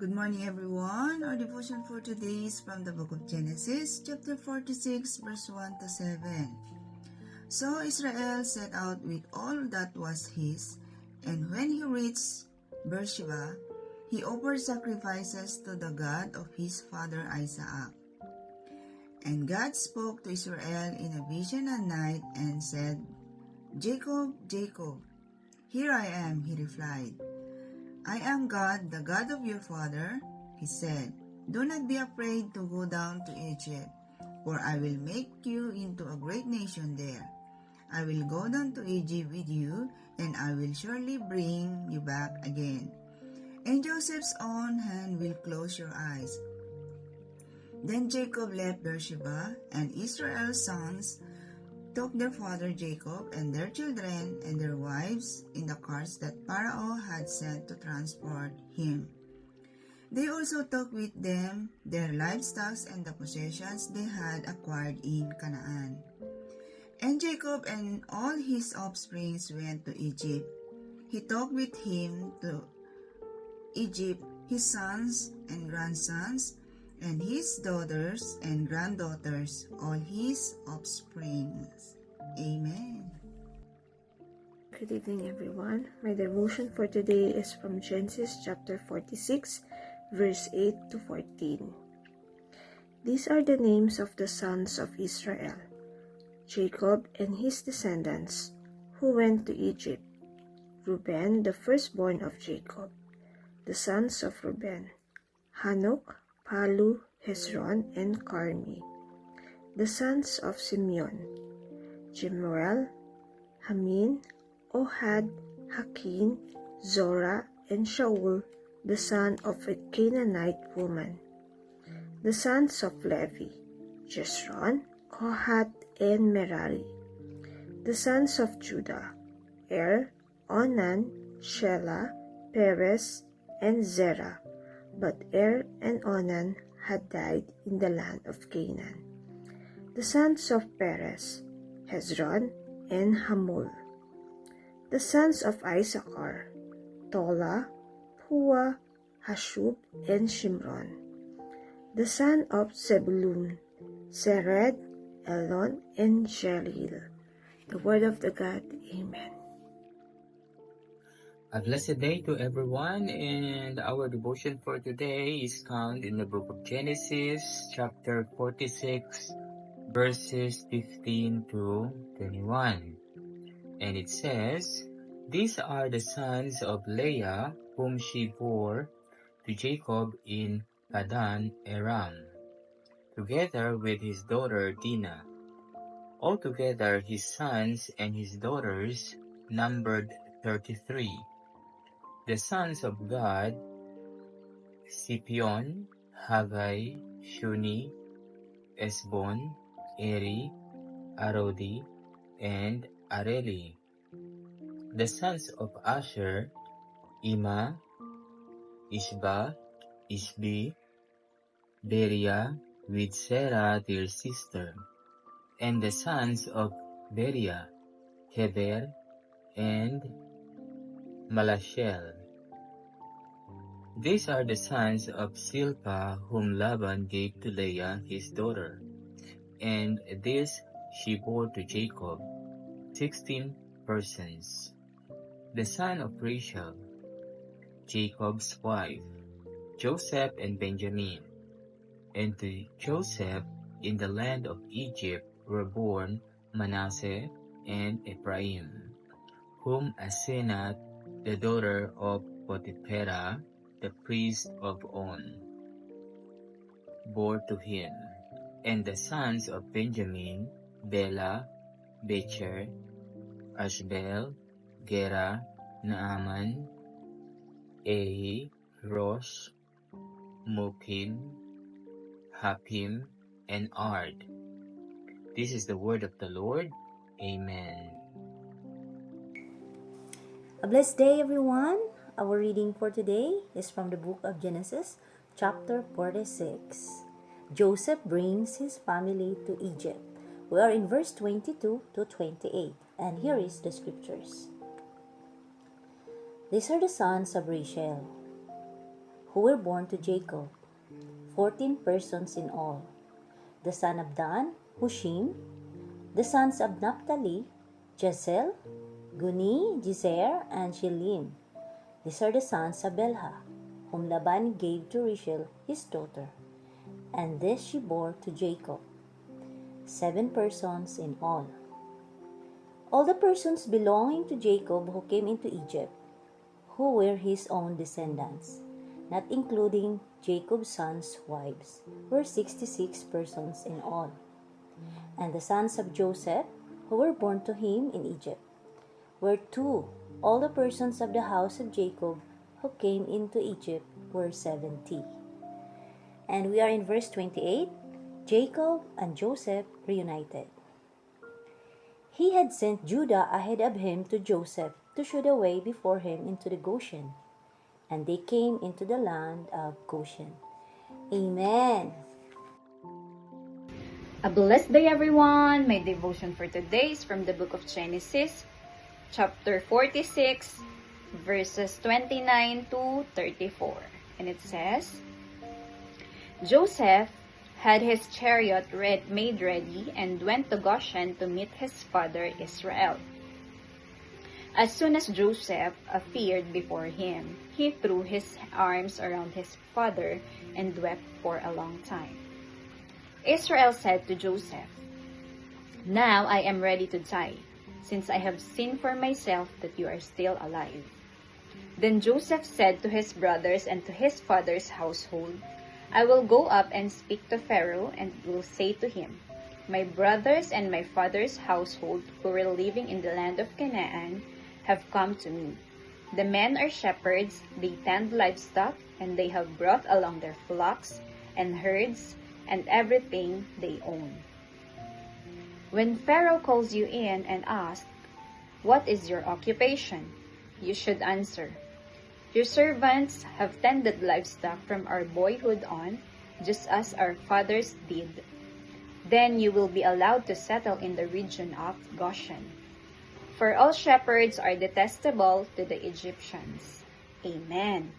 Good morning, everyone. Our devotion for today is from the book of Genesis, chapter 46, verse 1 to 7. So Israel set out with all that was his, and when he reached Beersheba, he offered sacrifices to the God of his father Isaac. And God spoke to Israel in a vision at night and said, "Jacob, Jacob." "Here I am," he replied. "I am God, the God of your father," he said. "Do not be afraid to go down to Egypt, for I will make you into a great nation there. I will go down to Egypt with you, and I will surely bring you back again. And Joseph's own hand will close your eyes." Then Jacob left Beersheba, and Israel's sons took their father Jacob and their children and their wives in the carts that Pharaoh had sent to transport him. They also took with them their livestock and the possessions they had acquired in Canaan. And Jacob and all his offspring went to Egypt. He took with him to Egypt his sons and grandsons, and his daughters and granddaughters, all his offspring. Amen. Good evening, everyone. My devotion for today is from Genesis chapter 46, verse 8 to 14. These are the names of the sons of Israel, Jacob and his descendants, who went to Egypt. Reuben, the firstborn of Jacob. The sons of Reuben, Hanok, Palu, Hezron, and Carmi. The sons of Simeon, Jemuel, Hamin, Ohad, Hakin, Zora, and Shaul, the son of a Canaanite woman. The sons of Levi, Jeshron, Kohath, and Merari. The sons of Judah, Onan, Shelah, Perez, and Zerah. But and Onan had died in the land of Canaan. The sons of Perez, Hezron, and Hamul. The sons of Issachar, Tola, Pua, Hashub, and Shimron. The son of Zebulun, Sered, Elon, and Jalil. The word of the God. Amen. A blessed day to everyone, and our devotion for today is found in the book of Genesis, chapter 46, verses 15 to 21. And it says, "These are the sons of Leah, whom she bore to Jacob in Padan Aram, together with his daughter Dinah. Altogether his sons and his daughters numbered 33. The sons of Gad, Sipion, Haggai, Shuni, Esbon, Eri, Arodi, and Areli. The sons of Asher, Ima, Ishba, Ishbi, Beria, with Sarah their sister. And the sons of Beria, Heber, and Malashel. These are the sons of Silpah, whom Laban gave to Leah his daughter, and this she bore to Jacob, 16 persons. The son of Rachel, Jacob's wife, Joseph and Benjamin. And to Joseph in the land of Egypt were born Manasseh and Ephraim, whom Asenath, the daughter of Potipherah, the priest of On, bore to him. And the sons of Benjamin, Bela, Becher, Ashbel, Gera, Naaman, Ehi, Rosh, Mukim, Hapim, and Ard. This is the word of the Lord. Amen. A blessed day, everyone. Our reading for today is from the book of Genesis, chapter 46. Joseph brings his family to Egypt. We are in verse 22 to 28, and here is the scriptures. These are the sons of Rachel, who were born to Jacob, 14 persons in all. The son of Dan, Hushim. The sons of Naphtali, Jezel, Guni, Jezer, and Shilim. These are the sons of Belha, whom Laban gave to Rachel his daughter, and this she bore to Jacob, 7 persons in all. All the persons belonging to Jacob who came into Egypt, who were his own descendants, not including Jacob's sons' wives, were 66 persons in all. And the sons of Joseph, who were born to him in Egypt, were 2. All the persons of the house of Jacob who came into Egypt were 70. And we are in verse 28. Jacob and Joseph reunited. He had sent Judah ahead of him to Joseph to show the way before him into the Goshen. And they came into the land of Goshen. Amen. A blessed day, everyone! My devotion for today is from the book of Genesis, chapter 46, verses 29 to 34. And it says, Joseph had his chariot made ready and went to Goshen to meet his father Israel. As soon as Joseph appeared before him, he threw his arms around his father and wept for a long time. Israel said to Joseph, Now I am ready to die, since I have seen for myself that you are still alive. Then Joseph said to his brothers and to his father's household, I will go up and speak to Pharaoh and will say to him, My brothers and my father's household who were living in the land of Canaan have come to me. The men are shepherds, they tend livestock, and they have brought along their flocks and herds and everything they own. When Pharaoh calls you in and asks, What is your occupation? You should answer, Your servants have tended livestock from our boyhood on, just as our fathers did. Then you will be allowed to settle in the region of Goshen. For all shepherds are detestable to the Egyptians. Amen.